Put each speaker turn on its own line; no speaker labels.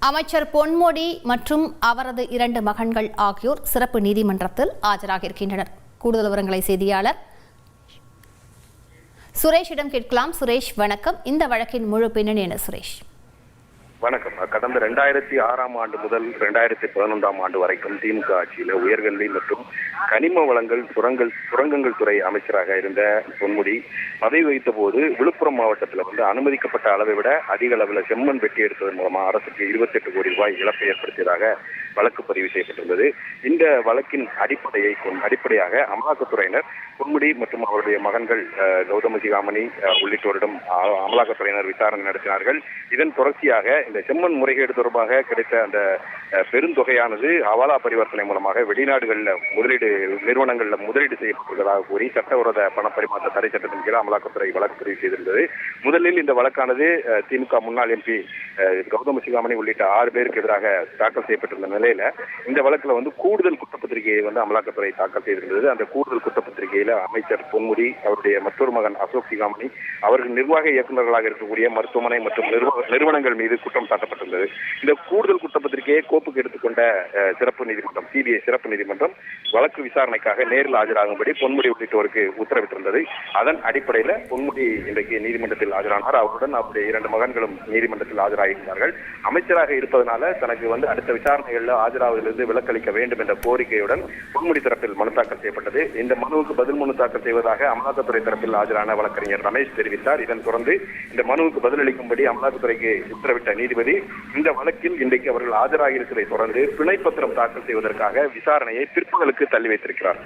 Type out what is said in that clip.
அமைச்சர் பொன்முடி மற்றும் அவரது 2 மகன்கள் ஆகியோர் சிறப்பு நீதிமன்றத்தில் ஆஜராக இருக்கின்றனர். கூடுதல் விவரங்களை செய்தியாளர் சுரேஷிடம் கேட்கலாம். சுரேஷ், வணக்கம். இந்த வழக்கின் முழு பின்னணி என்ன சுரேஷ்?
வணக்கம். கடந்த 2006ஆம் ஆண்டு முதல் 2011ஆம் ஆண்டு வரைக்கும் திமுக ஆட்சியில் உயர்கல்வி மற்றும் கனிம வளங்கள் சுரங்கங்கள் துறை அமைச்சராக இருந்த பொன்முடி பதவி வகித்த போது விழுப்புரம் மாவட்டத்தில் அனுமதிக்கப்பட்ட அளவை விட அதிக அளவில் செம்மண் வெட்டி எடுத்ததன் மூலமாக அரசுக்கு 28 கோடி ரூபாய் இழப்பை ஏற்படுத்தியதாக வழக்கு பதிவு செய்யப்பட்டுள்ளது. இந்த வழக்கின் அடிப்படையாக அமலாக்கத்துறையினர் பொன்முடி மற்றும் அவருடைய மகன்கள் கௌதம சிகாமணி உள்ளிட்டோரிடம் அமலாக்கத்துறையினர் விசாரணை நடத்தினார்கள். இதன் தொடர்ச்சியாக இந்த செம்மண் முறைகேடு தொடர்பாக கிடைத்த அந்த பெருந்தொகையானது ஹவாலா பரிவர்த்தனை மூலமாக வெளிநாடுகளில் நிறுவனங்களில் முதலீடு செய்யப்பட்டுள்ளதாக கூறி சட்டவிரோத பணப்பரிமாற்ற தடை சட்டத்தின் கீழ் அமலாக்கத்துறை வழக்கு பதிவு செய்திருந்தது. முதலில் இந்த வழக்கானது திமுக முன்னாள் எம்பி கௌதம சிகாமணி உள்ளிட்ட 6 பேருக்கு எதிராக தாக்கல் செய்யப்பட்டிருந்த நிலையில இந்த வழக்குல கூடுதல் குற்றப்பத்திரிகையை அமலாக்கத்துறை தாக்கல் செய்திருந்தது. அந்த கூடுதல் குற்றப்பத்திரிகையில அமைச்சர் பொன்முடி, அவருடைய மற்றொரு மகன் அசோக் சிகாமணி, அவர்கள் நிர்வாக இயக்குநர்களாக இருக்கக்கூடிய மருத்துவமனை மற்றும் நிறுவனங்கள் மீது குற்றம் சாட்டப்பட்டிருந்தது. இந்த கூடுதல் குற்றப்பத்திரிகையை கோப்புக்கு எடுத்துக்கொண்ட சிறப்பு நீதிமன்றம், சிபிஐ சிறப்பு நீதிமன்றம் வழக்கு விசாரணைக்காக நேரில் ஆஜராகும்படி பொன்முடி உள்ளிட்டோருக்கு உத்தரவிட்டிருந்தது. அதன் அடிப்படையில் பொன்முடி இன்றைக்கு நீதிமன்றத்தில் ஆஜரானார். அவருடன் அவருடைய 2 மகன்களும் நீதிமன்றத்தில் ஆஜராகியிருந்தார்கள். அமைச்சராக இருப்பதனால தனக்கு அடுத்த விசாரணைகளில் ஆஜராவதிலிருந்து விலக்களிக்க வேண்டும் என்ற கோரிக்கையுடன் பொன்முடி தரப்பில் மனு தாக்கல் செய்யப்பட்டது. இந்த மனுவுக்கு பதில் மனு தாக்கல் செய்வதாக அமலாக்கத்துறை தரப்பில் ஆஜரான வழக்கறிஞர் ரமேஷ் தெரிவித்தார். இதன் தொடர்ந்து இந்த மனுவுக்கு பதிலளிக்கும்படி அமலாக்கத்துறைக்கு உத்தரவிட்ட நீதிபதி இந்த வழக்கில் இன்றைக்கு அவர்கள் ஆஜராகி இருப்பதை தொடர்ந்து பிணை பத்திரம் தாக்கல் செய்வதற்காக விசாரணையை பிற்பகலுக்கு தள்ளி வைத்திருக்கிறார்.